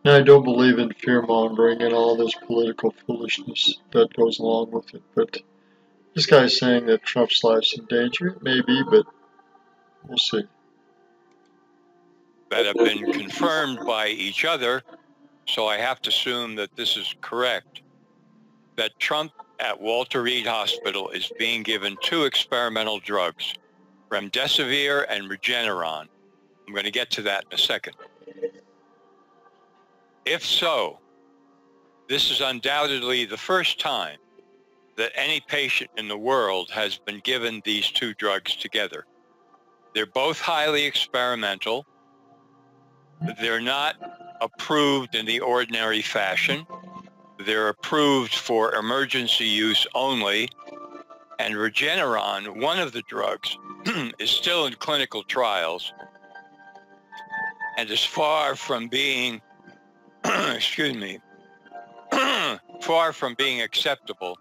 I don't believe in fear-mongering and all this political foolishness that goes along with it, but this guy's saying that Trump's life's in danger. It may be, but we'll see. That have been confirmed by each other, so I have to assume that this is correct, that Trump at Walter Reed Hospital is being given 2 experimental drugs, remdesivir and Regeneron. I'm going to get to that in a second. If so, this is undoubtedly the first time that any patient in the world has been given these 2 drugs together. They're both highly experimental. They're not approved in the ordinary fashion. They're approved for emergency use only. And Regeneron, one of the drugs, is still in clinical trials and is far from being, excuse me, far from being acceptable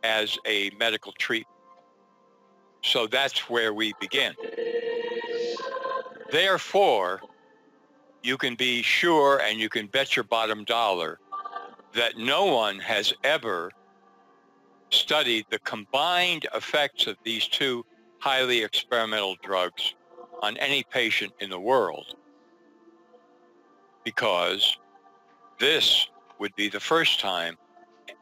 as a medical treatment. So that's where we begin. Therefore, you can be sure and you can bet your bottom dollar that no one has ever studied the combined effects of these 2 highly experimental drugs on any patient in the world, because this would be the first time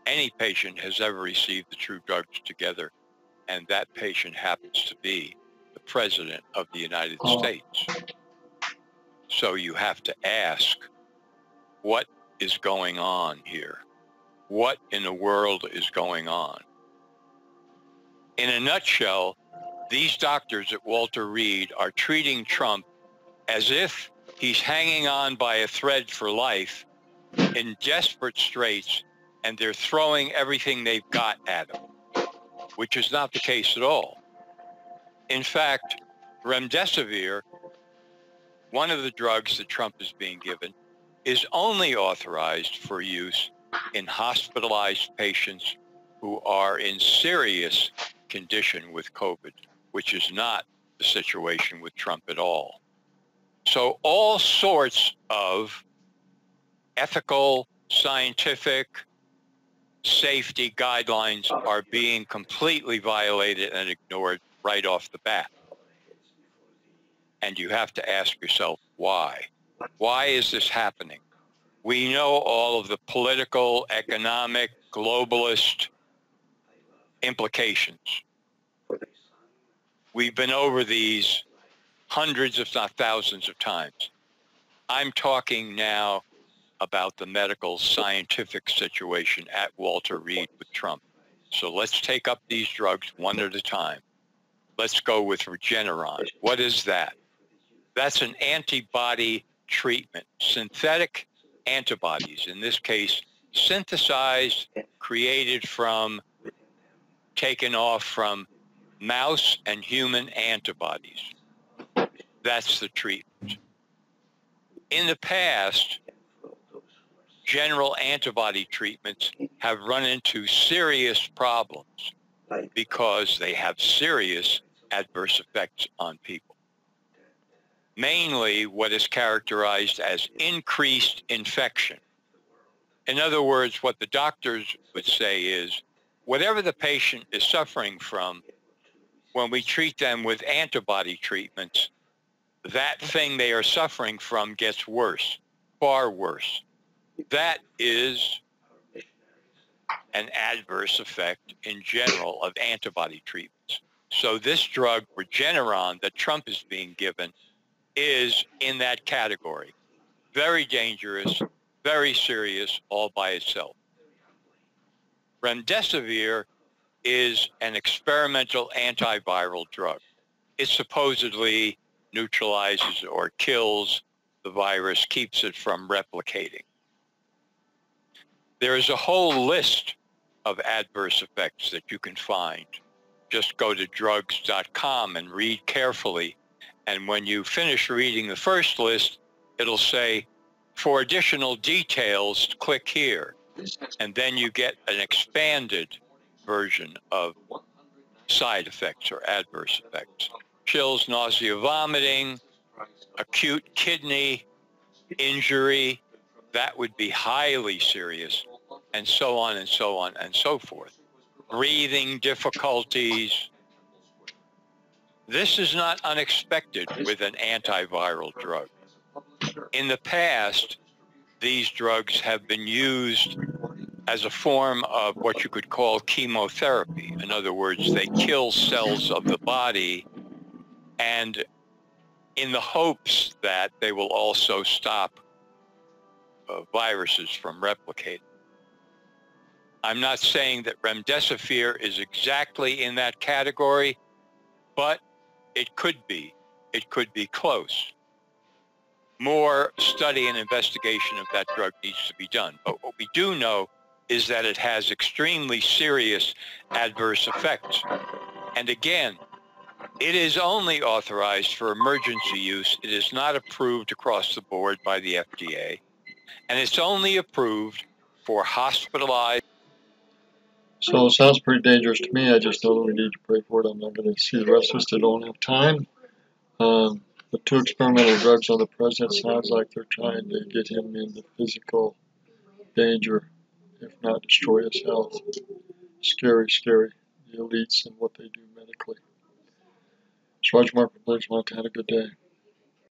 any patient has ever received the 2 drugs together, and that patient happens to be the President of the United States. So you have to ask, what is going on here? What in the world is going on? In a nutshell, these doctors at Walter Reed are treating Trump as if he's hanging on by a thread for life in desperate straits, and they're throwing everything they've got at him, which is not the case at all. In fact, remdesivir, one of the drugs that Trump is being given, is only authorized for use in hospitalized patients who are in serious condition with COVID, which is not the situation with Trump at all. So all sorts of ethical, scientific, safety guidelines are being completely violated and ignored right off the bat. And you have to ask yourself, why? Why is this happening? We know all of the political, economic, globalist implications. We've been over these hundreds, if not thousands of times. I'm talking now about the medical scientific situation at Walter Reed with Trump. So let's take up these drugs one at a time. Let's go with Regeneron. What is that? That's an antibody treatment, synthetic antibodies, in this case, synthesized, created from, taken off from mouse and human antibodies. That's the treatment. In the past, general antibody treatments have run into serious problems because they have serious adverse effects on people. Mainly what is characterized as increased infection. In other words, what the doctors would say is, whatever the patient is suffering from, when we treat them with antibody treatments, that thing they are suffering from gets worse, far worse. That is an adverse effect in general of antibody treatments. So this drug, Regeneron, that Trump is being given, is in that category. Very dangerous, very serious, all by itself. Remdesivir is an experimental antiviral drug. It supposedly neutralizes or kills the virus, keeps it from replicating. There is a whole list of adverse effects that you can find. Just go to drugs.com and read carefully. And when you finish reading the first list, it'll say, for additional details, click here. And then you get an expanded version of side effects or adverse effects. Chills, nausea, vomiting, acute kidney injury, that would be highly serious, and so on and so on and so forth. Breathing difficulties. This is not unexpected with an antiviral drug. In the past, these drugs have been used as a form of what you could call chemotherapy. In other words, they kill cells of the body, and in the hopes that they will also stop viruses from replicating. I'm not saying that remdesivir is exactly in that category, but it could be. It could be close. More study and investigation of that drug needs to be done. But what we do know is that it has extremely serious adverse effects. And again, it is only authorized for emergency use. It is not approved across the board by the FDA. And it's only approved for hospitalized. So it sounds pretty dangerous to me. I just know that we need to pray for it. I'm not going to see the rest of this. I don't have time. The 2 experimental drugs on the president sounds like they're trying to get him into physical danger, if not destroy his health. Scary, scary. The elites and what they do medically. It's Roger Mark from Billings, Montana. Good day.